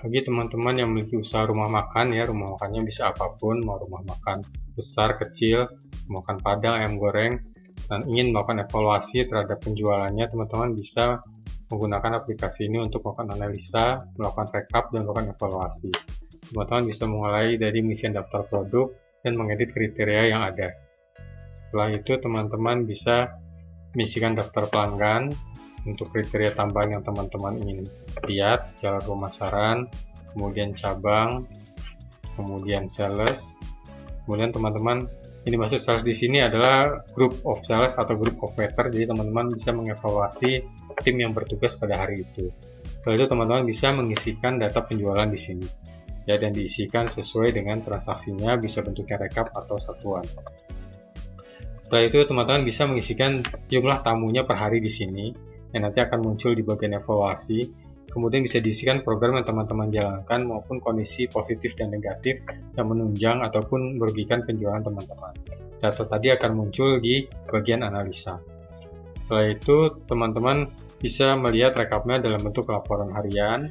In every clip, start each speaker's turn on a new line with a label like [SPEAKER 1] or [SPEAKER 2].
[SPEAKER 1] Bagi teman-teman yang memiliki usaha rumah makan ya, rumah makannya bisa apapun, mau rumah makan besar, kecil, makan padang, ayam goreng, dan ingin melakukan evaluasi terhadap penjualannya, teman-teman bisa menggunakan aplikasi ini untuk melakukan analisa, melakukan rekap, dan melakukan evaluasi. Teman-teman bisa mulai dari mengisi daftar produk dan mengedit kriteria yang ada. Setelah itu teman-teman bisa mengisikan daftar pelanggan untuk kriteria tambahan yang teman-teman ingin lihat, jalur pemasaran, kemudian cabang, kemudian sales. Kemudian teman-teman, ini maksud sales di sini adalah group of sales atau group of meter, jadi teman-teman bisa mengevaluasi tim yang bertugas pada hari itu. Setelah itu teman-teman bisa mengisikan data penjualan di sini, ya, dan diisikan sesuai dengan transaksinya, bisa bentuknya rekap atau satuan. Setelah itu teman-teman bisa mengisikan jumlah tamunya per hari di sini, yang nanti akan muncul di bagian evaluasi. Kemudian bisa diisikan program yang teman-teman jalankan maupun kondisi positif dan negatif yang menunjang ataupun merugikan penjualan teman-teman. Data tadi akan muncul di bagian analisa. Setelah itu teman-teman bisa melihat rekapnya dalam bentuk laporan harian,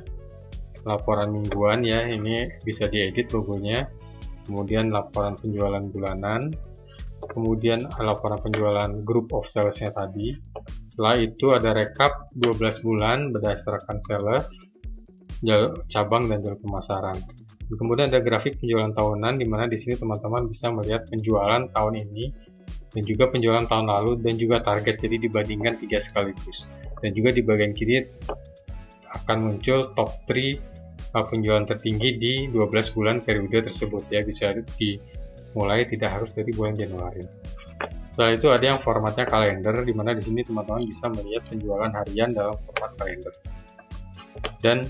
[SPEAKER 1] laporan mingguan ya, ini bisa diedit logonya, kemudian laporan penjualan bulanan, kemudian laporan penjualan group of sales-nya tadi. Setelah itu ada rekap 12 bulan berdasarkan sales, cabang, dan jalur pemasaran. Kemudian ada grafik penjualan tahunan, di mana di sini teman-teman bisa melihat penjualan tahun ini dan juga penjualan tahun lalu dan juga target, jadi dibandingkan 3 sekaligus. Dan juga di bagian kiri akan muncul top 3 penjualan tertinggi di 12 bulan periode tersebut ya, bisa dimulai tidak harus dari bulan Januari. Setelah itu ada yang formatnya kalender, di mana di sini teman-teman bisa melihat penjualan harian dalam format kalender. Dan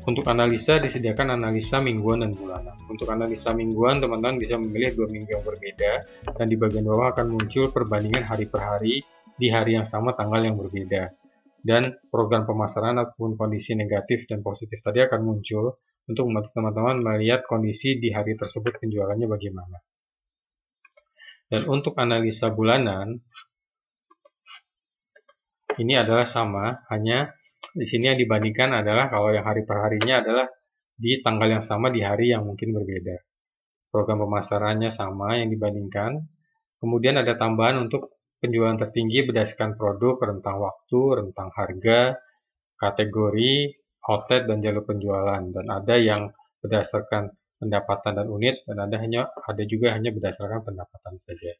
[SPEAKER 1] untuk analisa disediakan analisa mingguan dan bulanan. Untuk analisa mingguan teman-teman bisa memilih 2 minggu yang berbeda, dan di bagian bawah akan muncul perbandingan hari per hari di hari yang sama tanggal yang berbeda. Dan program pemasaran ataupun kondisi negatif dan positif tadi akan muncul untuk membantu teman-teman melihat kondisi di hari tersebut penjualannya bagaimana. Dan untuk analisa bulanan ini adalah sama, hanya di sini yang dibandingkan adalah kalau yang hari per harinya adalah di tanggal yang sama di hari yang mungkin berbeda. Program pemasarannya sama yang dibandingkan. Kemudian ada tambahan untuk penjualan tertinggi berdasarkan produk, rentang waktu, rentang harga, kategori, outlet, dan jalur penjualan. Dan ada yang berdasarkan pendapatan dan unit, dan ada juga hanya berdasarkan pendapatan saja.